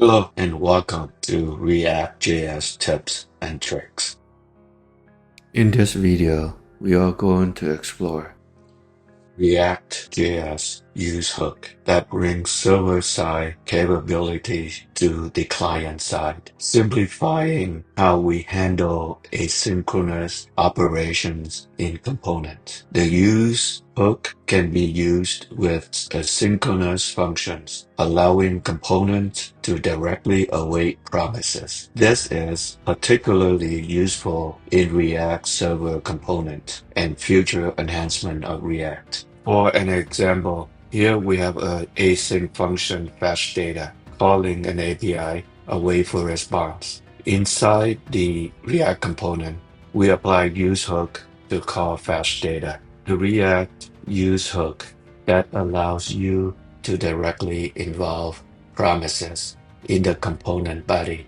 Hello and welcome to React.js tips and tricks. In this video, we are going to explore React.js use hook that brings server-side capability to the client side, simplifying how we handle asynchronous operations in components. The use hook can be used with asynchronous functions, allowing components to directly await promises. This is particularly useful in React Server component and future enhancement of React. For an example, here we have an async function fetch data, calling an API, await for response. Inside the React component, we apply use hook to call fetch data. The React use hook that allows you to directly involve promises in the component body.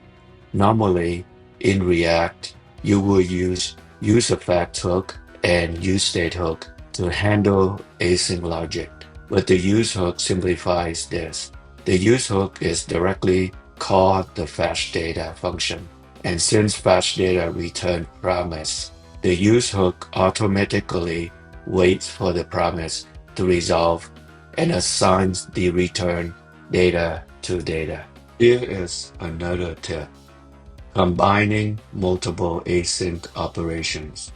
Normally, in React, you will use useEffect hook and useState hook to handle async logic, but the use hook simplifies this. The use hook is directly called the fetch data function, and since fetch data return promise, the use hook automatically waits for the promise to resolve and assigns the return data to data. Here is another tip. Combining multiple async operations.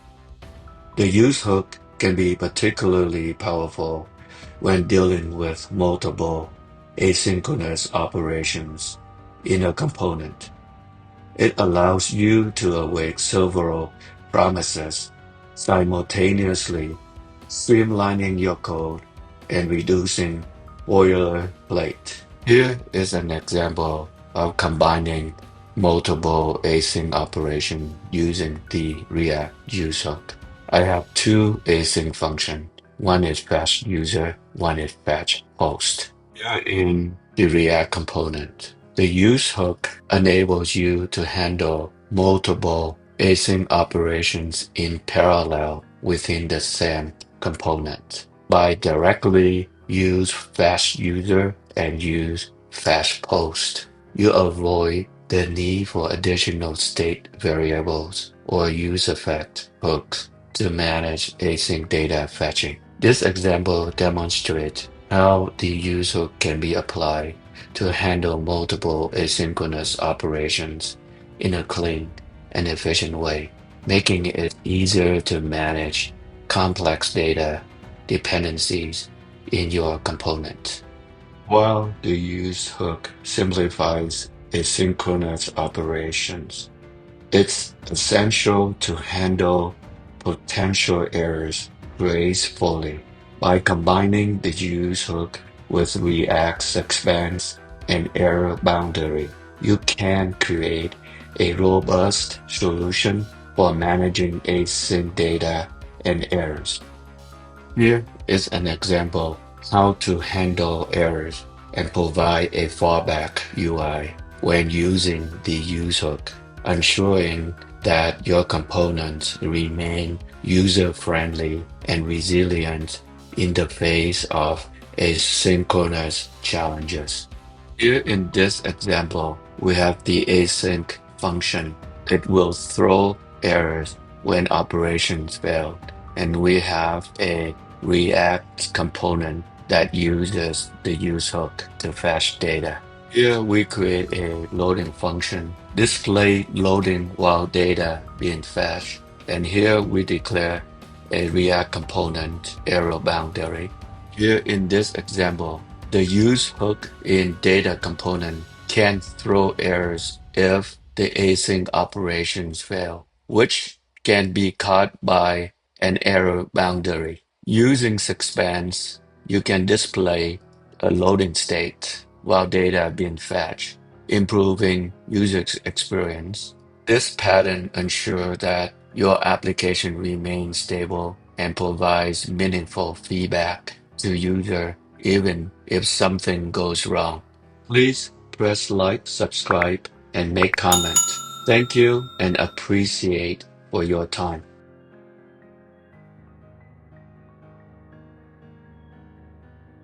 The use hook can be particularly powerful when dealing with multiple asynchronous operations in a component. It allows you to await several promises simultaneously, streamlining your code and reducing boilerplate. Here is an example of combining multiple async operations using the React use hook. I have two async functions. One is fetch user, one is fetch host. Here in the React component, the use hook enables you to handle multiple async operations in parallel within the same component. By directly use fetch user and use fetch post, you avoid the need for additional state variables or useEffect hooks to manage async data fetching. This example demonstrates how the use hook can be applied to handle multiple asynchronous operations in a clean and efficient way, making it easier to manage complex data dependencies in your component. While the use hook simplifies asynchronous operations, it's essential to handle potential errors gracefully. By combining the use hook with React's expanse and error boundary, you can create a robust solution for managing async data and errors. Here is an example how to handle errors and provide a fallback UI when using the use hook, ensuring that your components remain user-friendly and resilient in the face of asynchronous challenges. Here in this example, we have the async function. It will throw errors when operations fail, and we have a React component that uses the use hook to fetch data. Here we create a loading function, display loading while data being fetched. And here we declare a React component error boundary. Here in this example, the use hook in data component can throw errors if the async operations fail, which can be caught by an error boundary. Using Sixpence, you can display a loading state while data being fetched, improving user experience. This pattern ensures that your application remains stable and provides meaningful feedback to user even if something goes wrong. Please press like, subscribe, and make comment. Thank you and appreciate for your time.